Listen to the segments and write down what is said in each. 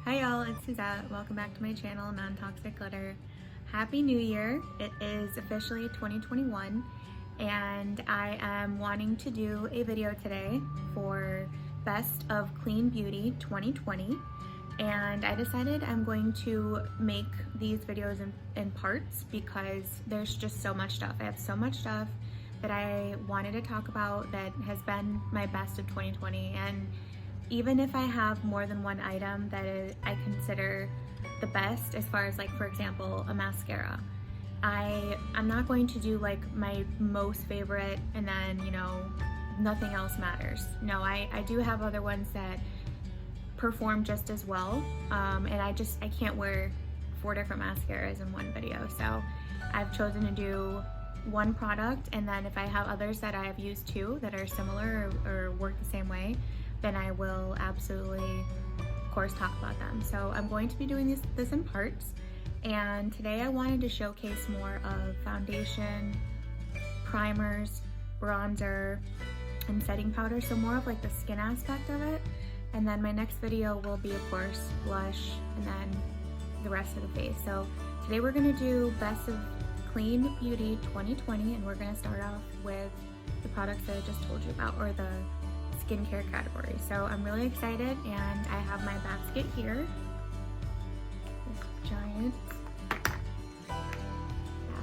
Hi y'all, it's Suzette. Welcome back to my channel, Non-Toxic Glitter. Happy New Year. It is officially 2021 and I am wanting to do a video today for Best of Clean Beauty 2020, and I decided I'm going to make these videos in parts because there's just so much stuff. I have so much stuff that I wanted to talk about that has been my best of 2020, and even if I have more than one item that I consider the best, as far as, like, for example, a mascara, I'm not going to do like my most favorite and then, you know, nothing else matters. No, I do have other ones that perform just as well, and I can't wear 4 different mascaras in one video, so I've chosen to do one product, and then if I have others that I have used too that are similar or work the same way, then I will absolutely, of course, talk about them. So I'm going to be doing this in parts, and today I wanted to showcase more of foundation, primers, bronzer, and setting powder, so more of like the skin aspect of it. And then my next video will be, of course, blush and then the rest of the face. So today we're gonna do Best of Clean Beauty 2020, and we're gonna start off with the products that I just told you about, or the skincare category. So I'm really excited, and I have my basket here, this giant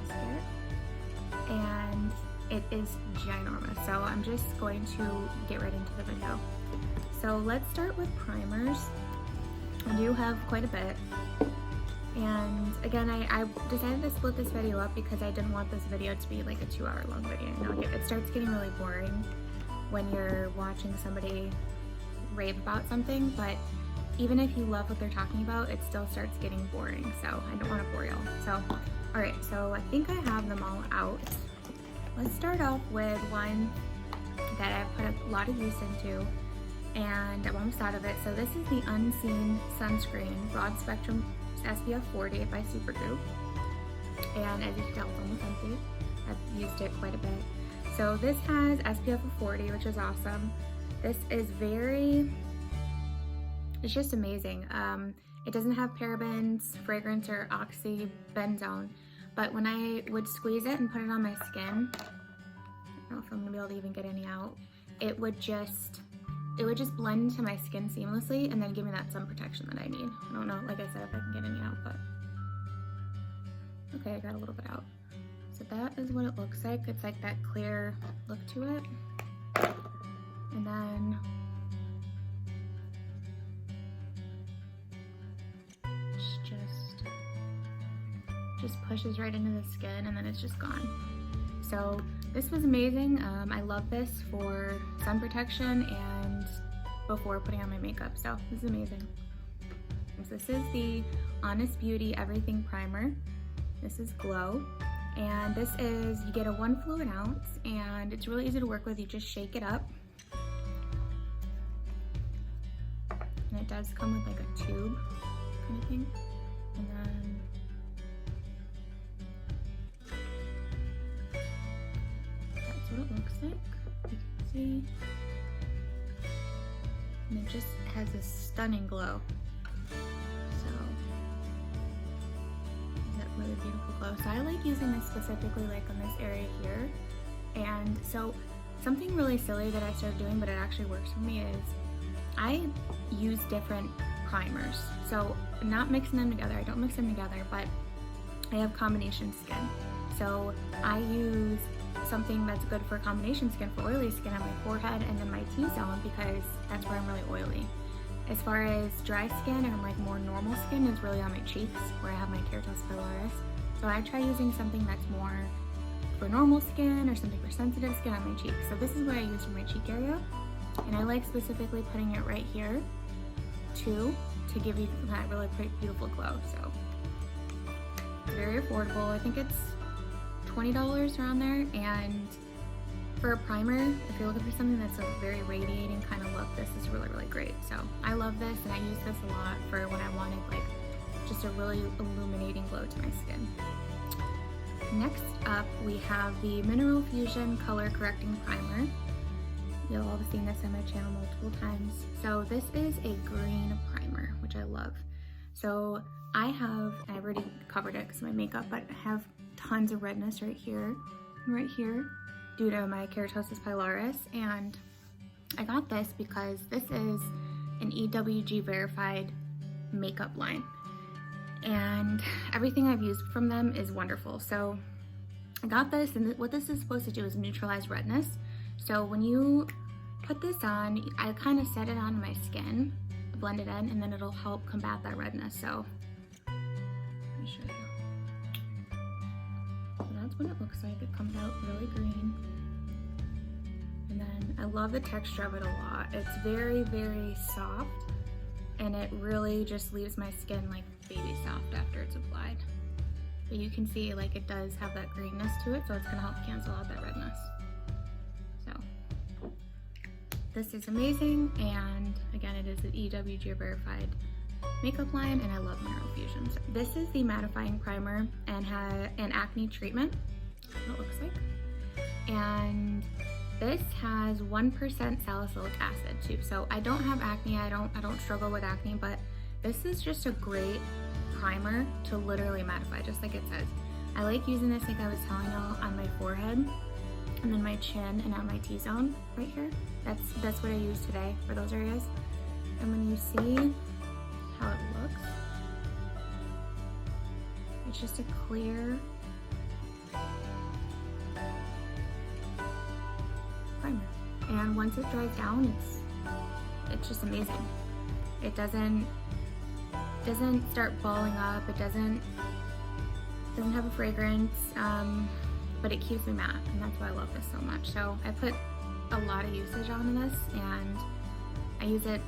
basket, and it is ginormous. So I'm just going to get right into the video. So let's start with primers. I do have quite a bit, and again, I decided to split this video up because I didn't want this video to be like a 2-hour long video. You know, it starts getting really boring when you're watching somebody rave about something, but even if you love what they're talking about, it still starts getting boring, so I don't want to bore y'all. So, alright, so I think I have them all out. Let's start off with one that I've put a lot of use into, and I'm almost out of it. So this is the Unseen Sunscreen Broad Spectrum SPF 40 by Supergoop, and as you can tell, it's almost empty. I've used it quite a bit. So this has SPF of 40, which is awesome. This is it's just amazing. It doesn't have parabens, fragrance, or oxybenzone, but when I would squeeze it and put it on my skin, I don't know if I'm gonna be able to even get any out, it would just blend into my skin seamlessly and then give me that sun protection that I need. I don't know, like I said, if I can get any out, but okay, I got a little bit out. So that is what it looks like. It's like that clear look to it. And then just pushes right into the skin, and then it's just gone. So this was amazing. I love this for sun protection and before putting on my makeup. So this is amazing. So this is the Honest Beauty Everything Primer. This is Glow. And this is, you get a 1 fluid ounce, and it's really easy to work with. You just shake it up. And it does come with like a tube kind of thing. And then that's what it looks like. You can see. And it just has a stunning glow. Really beautiful glow. So I like using this specifically like on this area here. And so something really silly that I started doing, but it actually works for me, is I use different primers. So not mixing them together, I don't mix them together, but I have combination skin. So I use something that's good for combination skin, for oily skin, on my forehead and then my T-zone, because that's where I'm really oily. As far as dry skin and like more normal skin is really on my cheeks, where I have my keratosis pilaris. So I try using something that's more for normal skin or something for sensitive skin on my cheeks. So this is what I use for my cheek area, and I like specifically putting it right here too, to give you that really pretty, beautiful glow. So it's very affordable. I think it's $20 around there, and for a primer, if you're looking for something that's a very radiating kind of look, this is really, really great. So I love this, and I use this a lot for when I wanted like just a really illuminating glow to my skin. Next up, we have the Mineral Fusion Color Correcting Primer. You'll all have seen this on my channel multiple times. So this is a green primer, which I love. So I already covered it because of my makeup, but I have tons of redness right here and right here due to my keratosis pilaris. And I got this because this is an EWG verified makeup line. And everything I've used from them is wonderful. So I got this, and what this is supposed to do is neutralize redness. So when you put this on, I kind of set it on my skin, blend it in, and then it'll help combat that redness. So let me show you. So that's what it looks like. It comes out really green. And then I love the texture of it a lot. It's very, very soft, and it really just leaves my skin like baby soft after it's applied. But you can see like it does have that greenness to it, so it's gonna help cancel out that redness. So this is amazing, and again, it is an EWG verified makeup line, and I love Mineral Fusions. This is the Mattifying Primer and an acne treatment. That's what it looks like. And this has 1% salicylic acid too. So I don't have acne, I don't struggle with acne, but this is just a great primer to literally mattify, just like it says. I like using this, like I was telling y'all, on my forehead and then my chin and on my T-zone right here. That's what I use today for those areas. And when you see how it looks, it's just a clear primer. And once it dries down, it's just amazing. It doesn't start balling up. It doesn't have a fragrance, but it keeps me matte, and that's why I love this so much. So I put a lot of usage on this, and I use it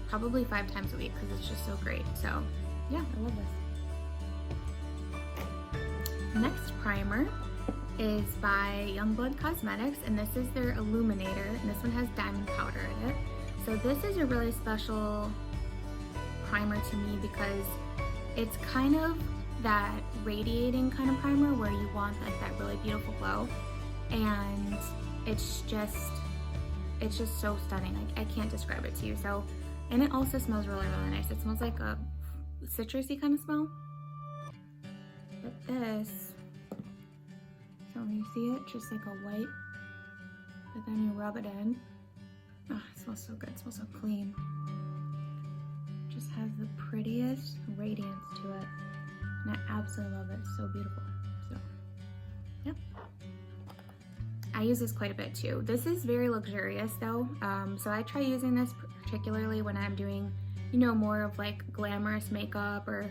probably 5 times a week because it's just so great. So yeah, I love this. Next primer is by Youngblood Cosmetics, and this is their Illuminator, and this one has diamond powder in it. So this is a really special primer to me because it's kind of that radiating kind of primer where you want like that really beautiful glow, and it's just so stunning. I can't describe it to you. So, and it also smells really, really nice. It smells like a citrusy kind of smell. But this, so when you see it, just like a white, but then you rub it in. Oh, it smells so good. It smells so clean. Just has the prettiest radiance to it, and I absolutely love it. It's so beautiful. So yeah, I use this quite a bit too. This is very luxurious though, so I try using this particularly when I'm doing, you know, more of like glamorous makeup or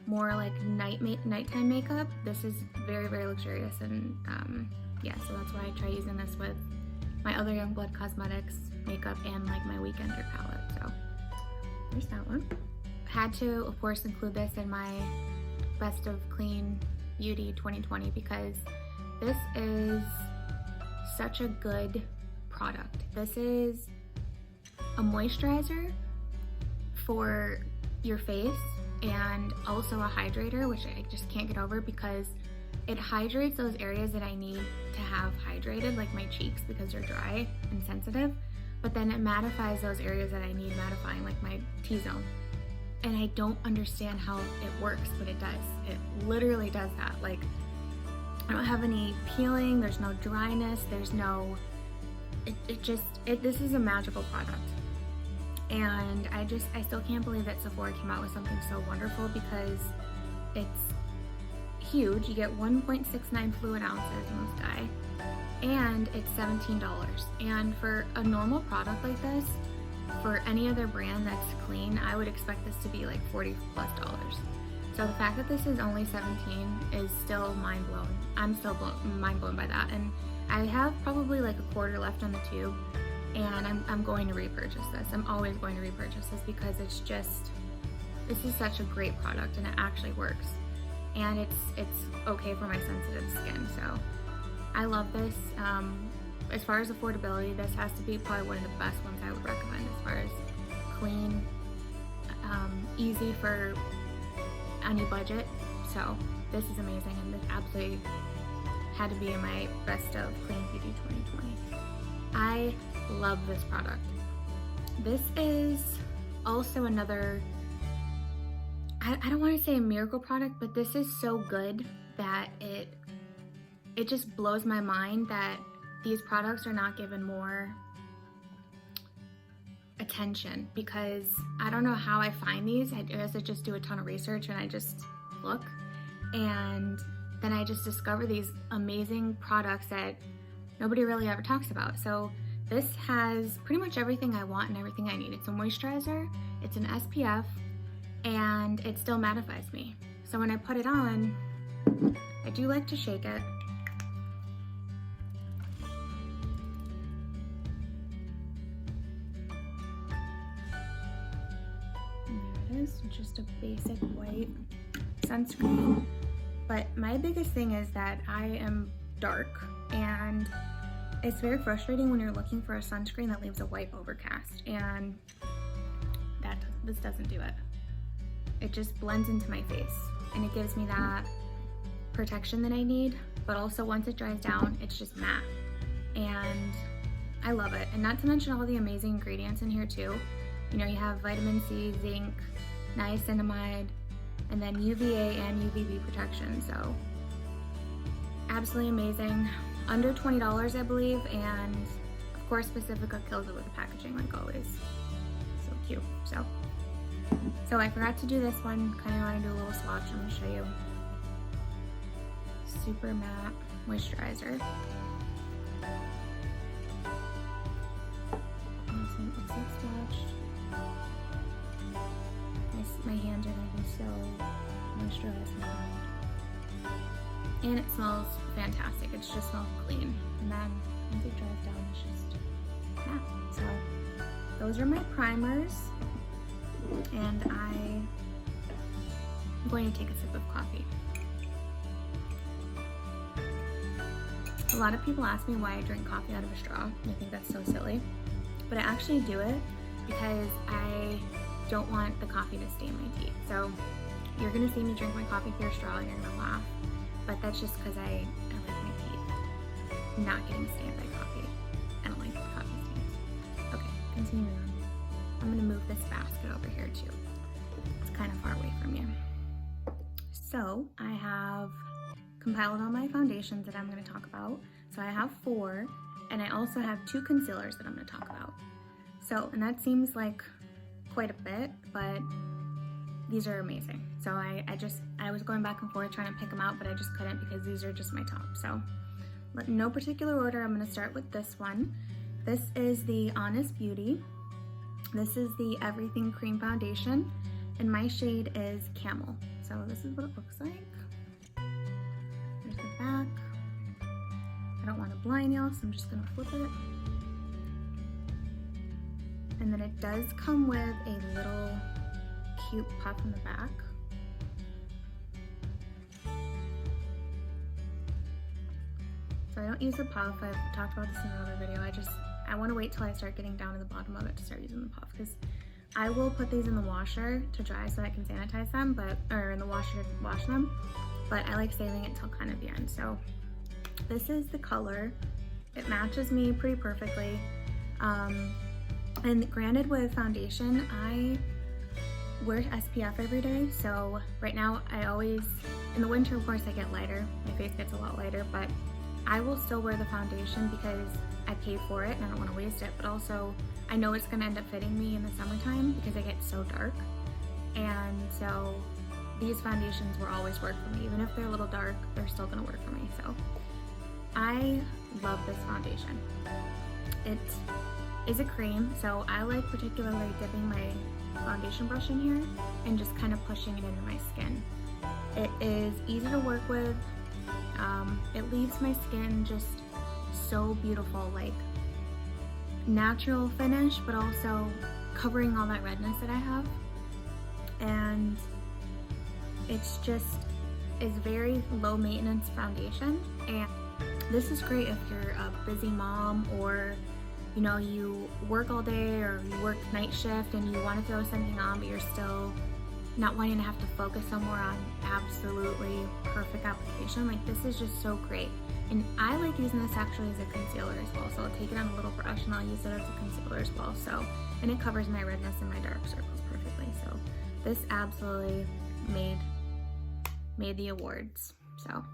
more like nighttime makeup. This is very, very luxurious, and yeah, so that's why I try using this with my other Youngblood Cosmetics makeup and like my weekender palette. So there's that one. Had to, of course, include this in my Best of Clean Beauty 2020 because this is such a good product. This is a moisturizer for your face and also a hydrator, which I just can't get over because it hydrates those areas that I need to have hydrated, like my cheeks because they're dry and sensitive, but then it mattifies those areas that I need mattifying, like my T-zone. And I don't understand how it works, but it does. It literally does that. Like, I don't have any peeling, there's no dryness, there's no, this is a magical product. And I still can't believe that Sephora came out with something so wonderful because it's huge. You get 1.69 fluid ounces in this guy, and it's $17. And for a normal product like this, for any other brand that's clean, I would expect this to be like $40+. So the fact that this is only $17 is still mind blowing. I'm still mind blown by that. And I have probably like a quarter left on the tube, and I'm going to repurchase this. I'm always going to repurchase this because this is such a great product, and it actually works. And it's okay for my sensitive skin. So I love this. As far as affordability, this has to be probably one of the best ones I would recommend as far as clean, easy for any budget. So this is amazing, and this absolutely had to be in my Best of Clean Beauty 2020. I love this product. This is also another I don't want to say a miracle product, but this is so good that it just blows my mind that these products are not given more attention, because I don't know how I find these. I guess I just do a ton of research and I just look, and then I just discover these amazing products that nobody really ever talks about. So this has pretty much everything I want and everything I need. It's a moisturizer, it's an SPF, and it still mattifies me. So when I put it on, I do like to shake it. There it is, just a basic white sunscreen. But my biggest thing is that I am dark, and it's very frustrating when you're looking for a sunscreen that leaves a white overcast, and this doesn't do it. It just blends into my face, and it gives me that protection that I need, but also once it dries down, it's just matte, and I love it. And not to mention all the amazing ingredients in here too. You know, you have vitamin C, zinc, niacinamide, and then UVA and UVB protection. So absolutely amazing. Under $20, I believe, and of course Pacifica kills it with the packaging like always. So cute. So I forgot to do this one. Kind of want to do a little swatch. I'm going to show you. Super matte moisturizer. This one looks like swatched. My hands are going to be so moisturized now. And it smells fantastic. It just smells clean. And then once it dries down, it's just matte. So those are my primers. And I'm going to take a sip of coffee. A lot of people ask me why I drink coffee out of a straw. I think that's so silly. But I actually do it because I don't want the coffee to stain my teeth. So you're gonna see me drink my coffee through a straw and you're gonna laugh. But that's just because I like my teeth not getting stained by coffee. I don't like the coffee stains. Okay, continuing on. I'm gonna move this basket over here too. It's kind of far away from you. So I have compiled all my foundations that I'm gonna talk about. So I have 4, and I also have 2 concealers that I'm gonna talk about. So, and that seems like quite a bit, but these are amazing. So I was going back and forth trying to pick them out, but I just couldn't because these are just my top. So in no particular order, I'm gonna start with this one. This is the Honest Beauty. This is the Everything Cream Foundation, and my shade is Camel. So this is what it looks like. There's the back. I don't want to blind y'all, so I'm just gonna flip it. And then it does come with a little cute puff in the back. So I don't use the puff. I've talked about this in another video. I want to wait till I start getting down to the bottom of it to start using the puff, because I will put these in the washer to dry so I can sanitize them, or in the washer to wash them, but I like saving it till kind of the end. So this is the color. It matches me pretty perfectly. And granted, with foundation, I wear SPF every day. So right now, in the winter, of course, I get lighter. My face gets a lot lighter, but I will still wear the foundation because I paid for it and I don't want to waste it. But also, I know it's going to end up fitting me in the summertime because I get so dark. And so these foundations will always work for me. Even if they're a little dark, they're still going to work for me. So I love this foundation. It is a cream, so I like particularly dipping my foundation brush in here and just kind of pushing it into my skin. It is easy to work with. It leaves my skin just so beautiful, like natural finish, but also covering all that redness that I have. And it's very low maintenance foundation, and this is great if you're a busy mom, or you know, you work all day or you work night shift and you want to throw something on, but you're still not wanting to have to focus somewhere on absolutely perfect application. Like, this is just so great. And I like using this actually as a concealer as well. So I'll take it on a little brush and I'll use it as a concealer as well. So, and it covers my redness and my dark circles perfectly. So this absolutely made the awards. So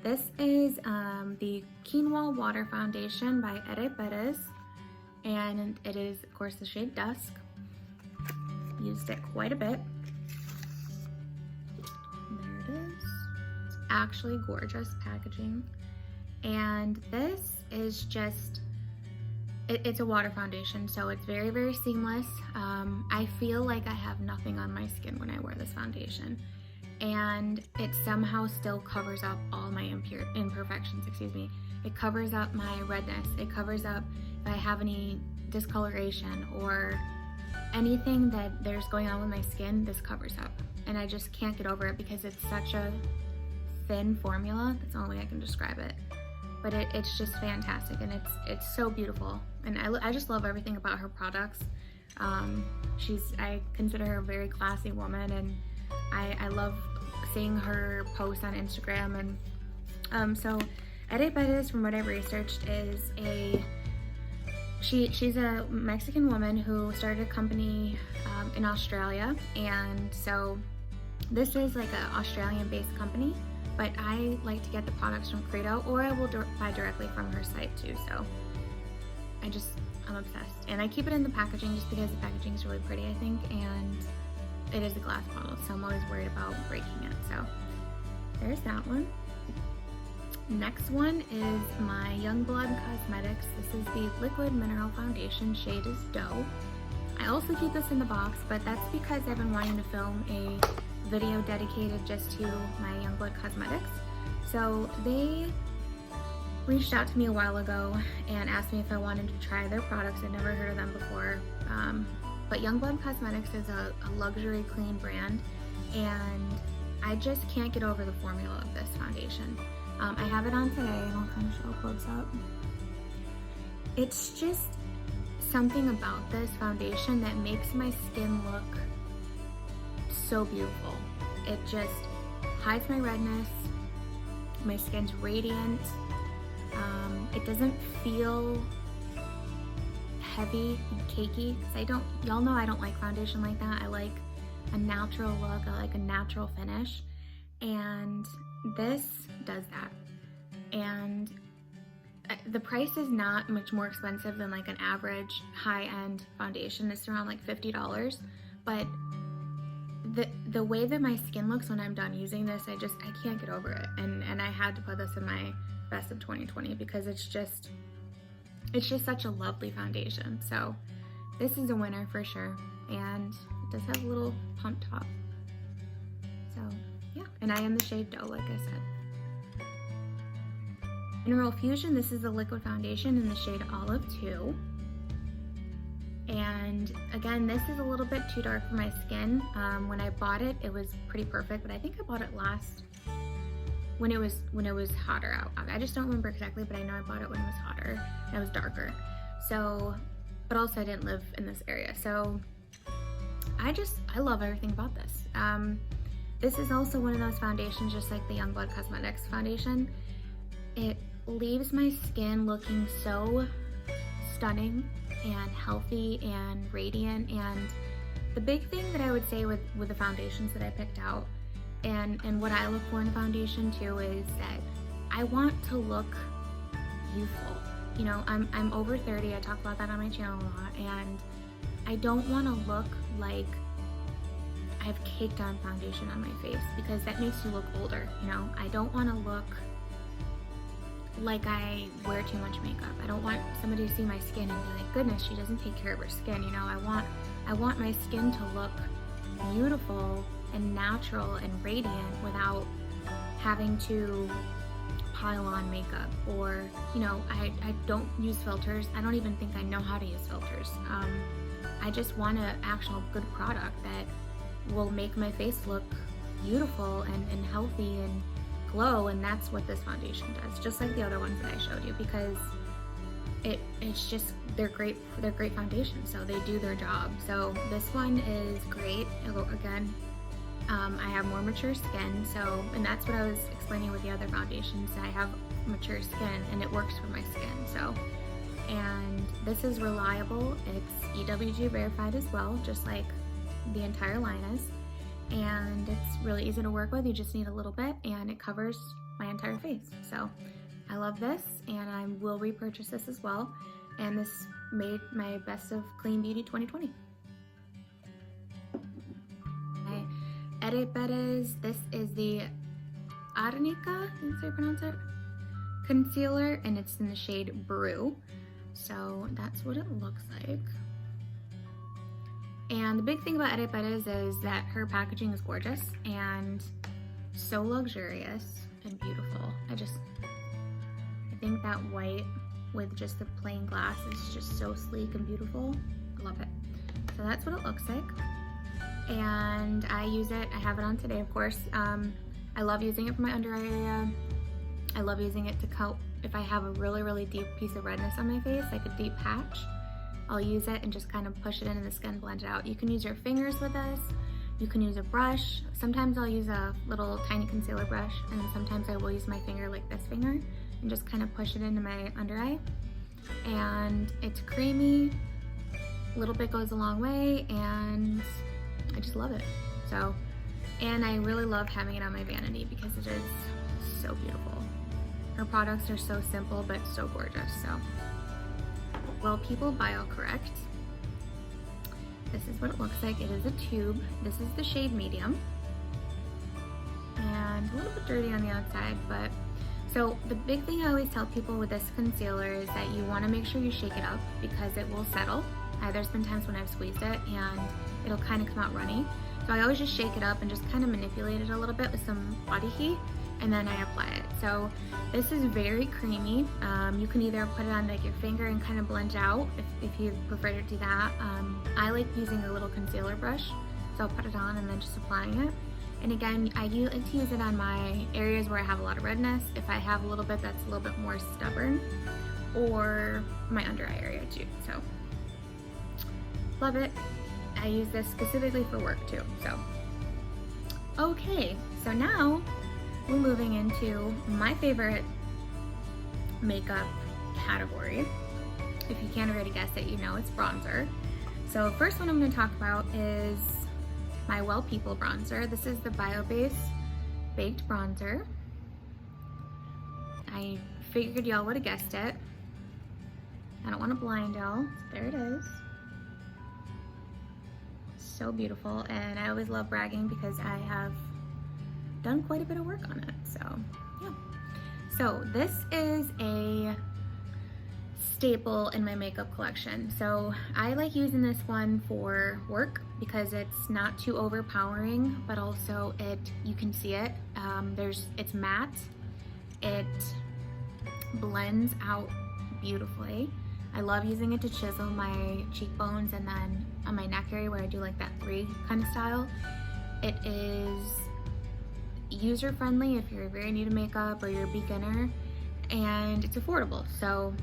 this is the Quinoa Water Foundation by Ere Perez, and it is of course the shade Dusk. Used it quite a bit. There it is. It's actually gorgeous packaging. And this is just, it's a water foundation, so it's very, very seamless. I feel like I have nothing on my skin when I wear this foundation. And it somehow still covers up all my imperfections, excuse me. It covers up my redness. It covers up if I have any discoloration or anything that there's going on with my skin, this covers up. And I just can't get over it because it's such a thin formula. That's the only way I can describe it. But it's just fantastic, and it's so beautiful. And I just love everything about her products. I consider her a very classy woman, and I love seeing her post on Instagram. And so Ere Perez, from what I've researched, is she's a Mexican woman who started a company in Australia, and so this is like an Australian-based company, but I like to get the products from Credo, or I will buy directly from her site too. So I'm obsessed, and I keep it in the packaging just because the packaging is really pretty, I think, and it is a glass bottle, so I'm always worried about breaking it. So there's that one. Next one is my Youngblood Cosmetics. This is the Liquid Mineral Foundation. Shade is Dough. I also keep this in the box, but that's because I've been wanting to film a video dedicated just to my Youngblood Cosmetics. So they reached out to me a while ago and asked me if I wanted to try their products. I'd never heard of them before. But Youngblood Cosmetics is a luxury clean brand, and I just can't get over the formula of this foundation. I have it on today, and I'll kind of show close up. It's just something about this foundation that makes my skin look so beautiful. It just hides my redness. My skin's radiant. It doesn't feel heavy and cakey. Y'all know I don't like foundation like that. I like a natural look. I like a natural finish. And this does that. And the price is not much more expensive than like an average high-end foundation. It's around like $50. But the way that my skin looks when I'm done using this, I can't get over it. And I had to put this in my best of 2020 because it's just such a lovely foundation. So this is a winner for sure. And it does have a little pump top. So yeah, and I am the shade Dough, like I said. Mineral Fusion, this is a liquid foundation in the shade Olive 2. And again, this is a little bit too dark for my skin. When I bought it, it was pretty perfect, but I think I bought it when it was hotter out. I just don't remember exactly, but I know I bought it when it was hotter and it was darker. So, but also I didn't live in this area. So I love everything about this. This is also one of those foundations, just like the Youngblood Cosmetics foundation. It leaves my skin looking so stunning and healthy and radiant. And the big thing that I would say with the foundations that I picked out, and what I look for in a foundation too, is that I want to look youthful. You know, I'm over 30. I talk about that on my channel a lot, and I don't want to look like I have caked on foundation on my face, because that makes you look older. You know, I don't want to look like I wear too much makeup. I don't want somebody to see my skin and be like, goodness, she doesn't take care of her skin. You know, I want my skin to look beautiful and natural and radiant without having to pile on makeup, or, you know, I don't use filters. I don't even think I know how to use filters. I just want an actual good product that will make my face look beautiful and healthy and glow, and that's what this foundation does, just like the other ones that I showed you, because it's just, they're great foundations, so they do their job. So this one is great. Again, I have more mature skin, so, and that's what I was explaining with the other foundations. I have mature skin and it works for my skin. So, and this is reliable. It's EWG verified as well, just like the entire line is. And it's really easy to work with. You just need a little bit and it covers my entire face. So I love this, and I will repurchase this as well. And this made my best of Clean Beauty 2020. My edit bed is, this is the Arnica, that's how you pronounce it, concealer, and it's in the shade Brew. So that's what it looks like. And the big thing about Edit Bed is that her packaging is gorgeous and so luxurious and beautiful. I think that white with just the plain glass is just so sleek and beautiful. I love it. So that's what it looks like. And I use it, I have it on today, of course. I love using it for my under eye area. I love using it to coat if I have a really, really deep piece of redness on my face, like a deep patch. I'll use it and just kind of push it into the skin, blend it out. You can use your fingers with this. You can use a brush. Sometimes I'll use a little tiny concealer brush, and then sometimes I will use my finger like this finger and just kind of push it into my under eye. And it's creamy, a little bit goes a long way, and I just love it. So, and I really love having it on my vanity because it is so beautiful. Her products are so simple but so gorgeous. So, Well People Bio Correct. This is what it looks like. It is a tube. This is the shade medium. And a little bit dirty on the outside, but so the big thing I always tell people with this concealer is that you want to make sure you shake it up because it will settle. There's been times when I've squeezed it and it'll kind of come out runny. So I always just shake it up and just kind of manipulate it a little bit with some body heat, and then I apply it. So this is very creamy. You can either put it on like your finger and kind of blend out if you prefer to do that. I like using a little concealer brush, so I'll put it on and then just applying it. And again, I like to use it on my areas where I have a lot of redness, if I have a little bit that's a little bit more stubborn, or my under eye area too. So love it. I use this specifically for work too. So okay, so now we're moving into my favorite makeup category. If you can't already guess it, you know it's bronzer. So first one I'm going to talk about is my Well People bronzer. This is the Bio-Base Baked Bronzer. I figured y'all would have guessed it. I don't want to blind y'all. There it is. So beautiful, and I always love bragging because I have done quite a bit of work on it. So yeah. So this is a staple in my makeup collection. So I like using this one for work because it's not too overpowering, but also you can see it. It's matte. It blends out beautifully. I love using it to chisel my cheekbones and then on my neck area where I do like that 3 kind of style. It is user friendly if you're very new to makeup or you're a beginner, and it's affordable. So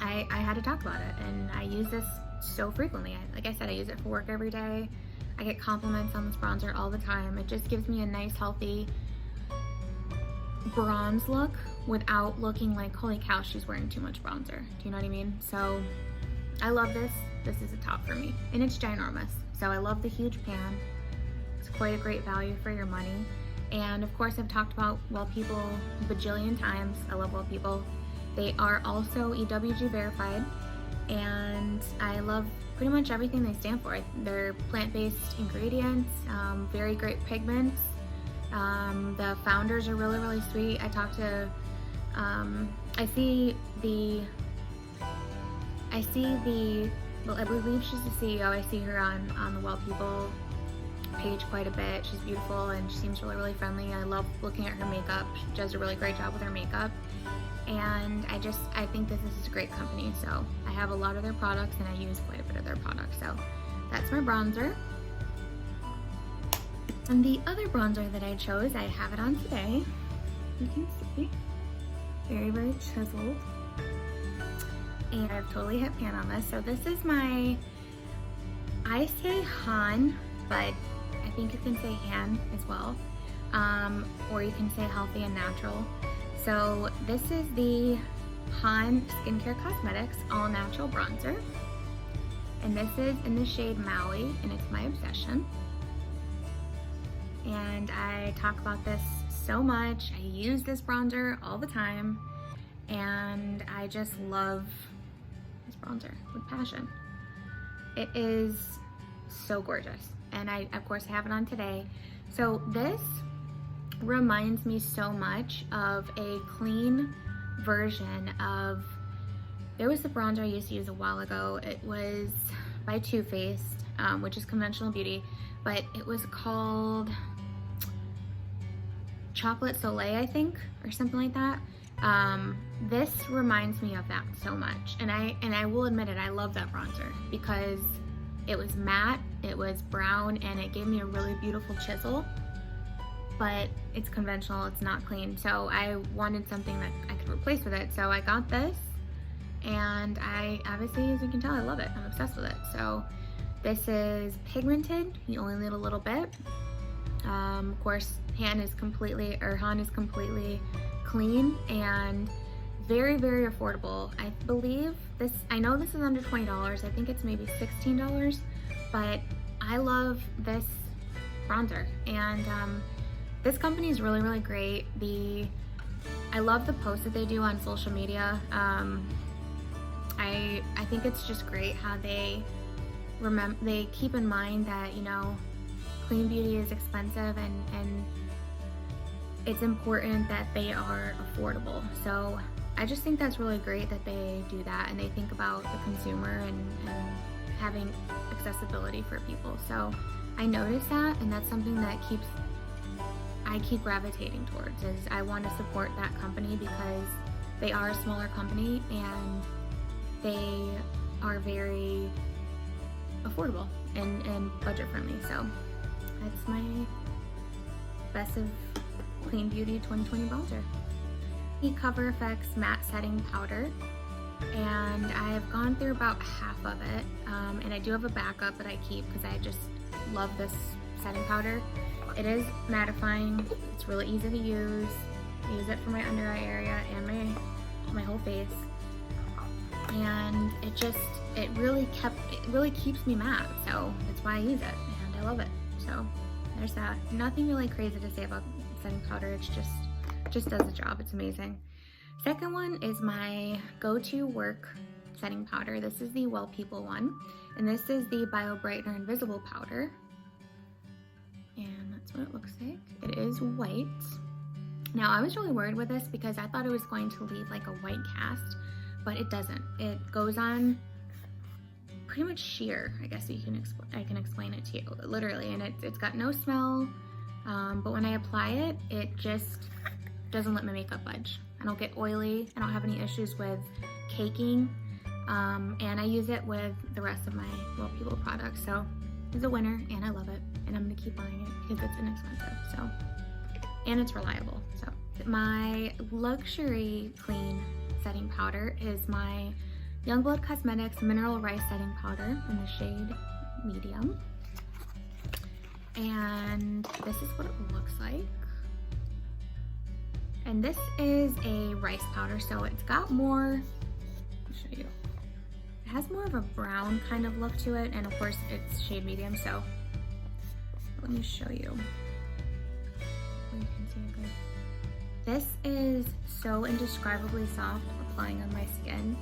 I had to talk about it, and I use this so frequently. Like I said, I use it for work every day. I get compliments on this bronzer all the time. It just gives me a nice healthy bronze look without looking like, holy cow, she's wearing too much bronzer. Do you know what I mean? So I love this. This is a top for me, and it's ginormous. So I love the huge pan. It's quite a great value for your money. And of course, I've talked about Well People a bajillion times. I love Well People. They are also EWG verified, and I love pretty much everything they stand for. They're plant-based ingredients, very great pigments. The founders are really, really sweet. I talked to, I believe she's the CEO. I see her on the Well People page quite a bit. She's beautiful and she seems really, really friendly. I love looking at her makeup. She does a really great job with her makeup. And I think this is a great company. So I have a lot of their products and I use quite a bit of their products. So that's my bronzer. And the other bronzer that I chose, I have it on today. You can see, very, very chiseled. And I've totally hit pan on this. So this is my, I say Han, but I think you can say Han as well. Or you can say healthy and natural. So this is the Han Skincare Cosmetics All Natural Bronzer. and this is in the shade Maui, and it's my obsession. And I talk about this so much. I use this bronzer all the time, and I just love this bronzer with passion. It is so gorgeous, and I of course have it on today. So this reminds me so much of a clean version of, there was the bronzer I used to use a while ago. It was by Too Faced, which is conventional beauty, but it was called Chocolate Soleil, I think, or something like that. This reminds me of that so much, and I will admit it, I love that bronzer because it was matte, it was brown, and it gave me a really beautiful chisel, but it's conventional, it's not clean, so I wanted something that I could replace with it. So I got this, and I obviously, as you can tell, I love it. I'm obsessed with it. So this is pigmented, you only need a little bit. Of course, Han is completely clean and very, very affordable. I believe this, I know this is under $20. I think it's maybe $16, but I love this bronzer, and this company is really, really great. I love the posts that they do on social media. I think it's just great how they keep in mind that, you know, clean beauty is expensive, and it's important that they are affordable. So I just think that's really great that they do that, and they think about the consumer and having accessibility for people. So I noticed that, and that's something that I keep gravitating towards, is I want to support that company because they are a smaller company and they are very affordable and budget friendly. So that's my best of Clean Beauty 2020 bronzer. The Cover FX Matte Setting Powder, and I have gone through about half of it, and I do have a backup that I keep because I just love this setting powder. It is mattifying, it's really easy to use. I use it for my under eye area and my whole face, and it really keeps me matte, so that's why I use it, and I love it. So there's that. Nothing really crazy to say about setting powder, it's just does the job. It's amazing. Second one is my go-to work setting powder. This is the Well People one, and this is the Bio Brightener Invisible Powder, and that's what it looks like. It is white. Now, I was really worried with this because I thought it was going to leave like a white cast, but it doesn't. It goes on pretty much sheer, I guess I can explain it to you, literally, and it's got no smell, but when I apply it, it just doesn't let my makeup budge. I don't get oily, I don't have any issues with caking, and I use it with the rest of my Well People products, so it's a winner, and I love it, and I'm gonna keep buying it because it's inexpensive, so, and it's reliable. So my luxury clean setting powder is my Youngblood Cosmetics Mineral Rice Setting Powder in the shade Medium, and this is what it looks like. And this is a rice powder, so it's got more, I'll show you, it has more of a brown kind of look to it, and of course it's shade Medium, so let me show you where you can see it good. This is so indescribably soft applying on my skin.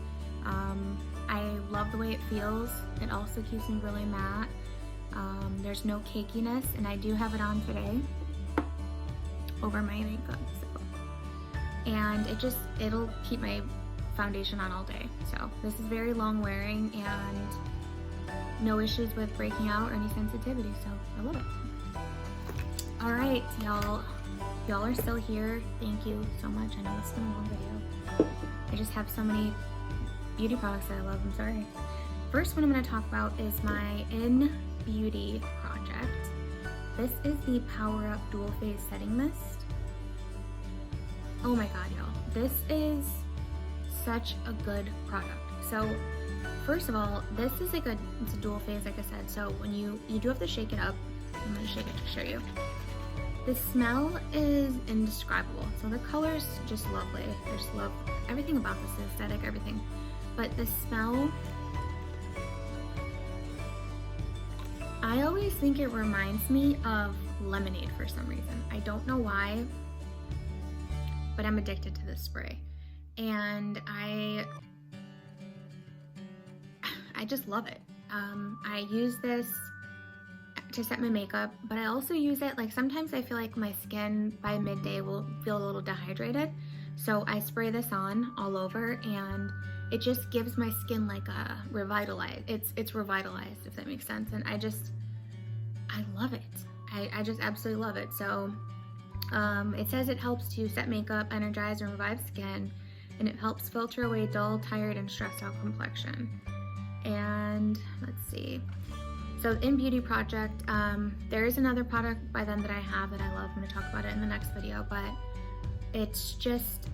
I love the way it feels. It also keeps me really matte. There's no cakiness, and I do have it on today over my makeup. And it'll keep my foundation on all day. So this is very long wearing and no issues with breaking out or any sensitivity, so I love it. All right, y'all are still here. Thank you so much. I know it's been a long video. I just have so many beauty products that I love, I'm sorry. First one I'm gonna talk about is my In Beauty project. This is the Power Up Dual Phase Setting Mist. Oh my god, y'all. This is such a good product. So, first of all, this is it's a dual phase, like I said. So when you do have to shake it up. I'm gonna shake it to show you. The smell is indescribable. So the color's just lovely. I just love everything about this, the aesthetic, everything. But the smell I always think it reminds me of lemonade for some reason. I don't know why, but I'm addicted to this spray. And I just love it. I use this to set my makeup, but I also use it, like sometimes I feel like my skin by midday will feel a little dehydrated. So I spray this on all over and it just gives my skin like a revitalize. It's revitalized, if that makes sense. And I love it. I just absolutely love it. So it says it helps to set makeup, energize, and revive skin, and it helps filter away dull, tired, and stressed out complexion. And let's see. So in Beauty Project, there is another product by them that I have that I love. I'm going to talk about it in the next video, but it's just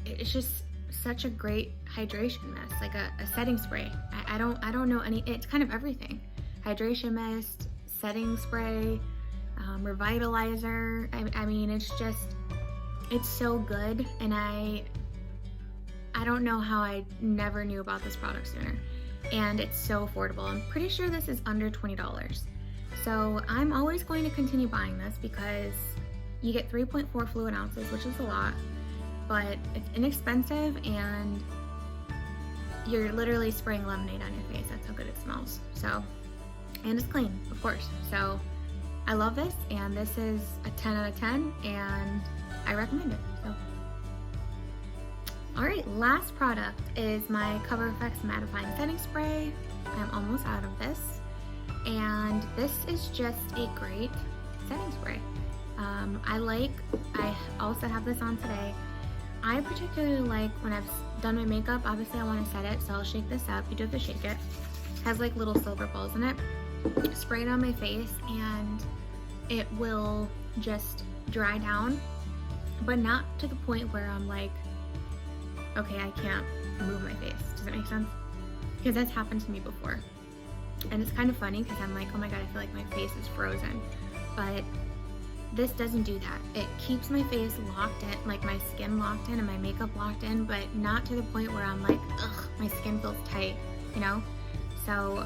it's just such a great hydration mist, like a setting spray. I don't know it's kind of everything. Hydration mist, setting spray, revitalizer. I mean, it's so good, and I don't know how I never knew about this product sooner. And it's so affordable. I'm pretty sure this is under $20. So I'm always going to continue buying this because you get 3.4 fluid ounces, which is a lot, but it's inexpensive and you're literally spraying lemonade on your face. That's how good it smells. So, and it's clean, of course. So I love this, and this is a 10 out of 10, and I recommend it. So. Alright, last product is my Cover FX Mattifying Setting Spray. I'm almost out of this. And this is just a great setting spray. I also have this on today. I particularly like when I've done my makeup, obviously I want to set it, so I'll shake this up. You do have to shake it. It has like little silver balls in it. Spray it on my face and it will just dry down, but not to the point where I'm like, okay, I can't move my face. Does that make sense? Because that's happened to me before. And it's kind of funny because I'm like, oh my god, I feel like my face is frozen. But this doesn't do that. It keeps my face locked in, like my skin locked in and my makeup locked in, but not to the point where I'm like, ugh, my skin feels tight, you know? So,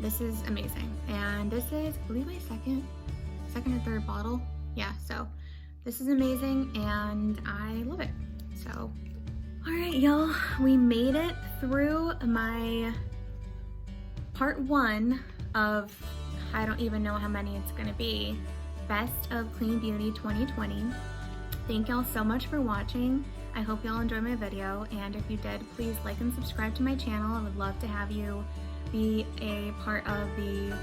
this is amazing. And this is, I believe, my second or third bottle. Yeah, so this is amazing and I love it. So, all right, y'all, we made it through my part 1 of, I don't even know how many it's gonna be, Best of Clean Beauty 2020. Thank y'all so much for watching. I hope y'all enjoyed my video, and if you did, please like and subscribe to my channel. I would love to have you be a part of the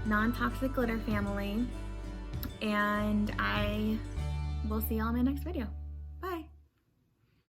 non-toxic glitter family, and I will see y'all in my next video.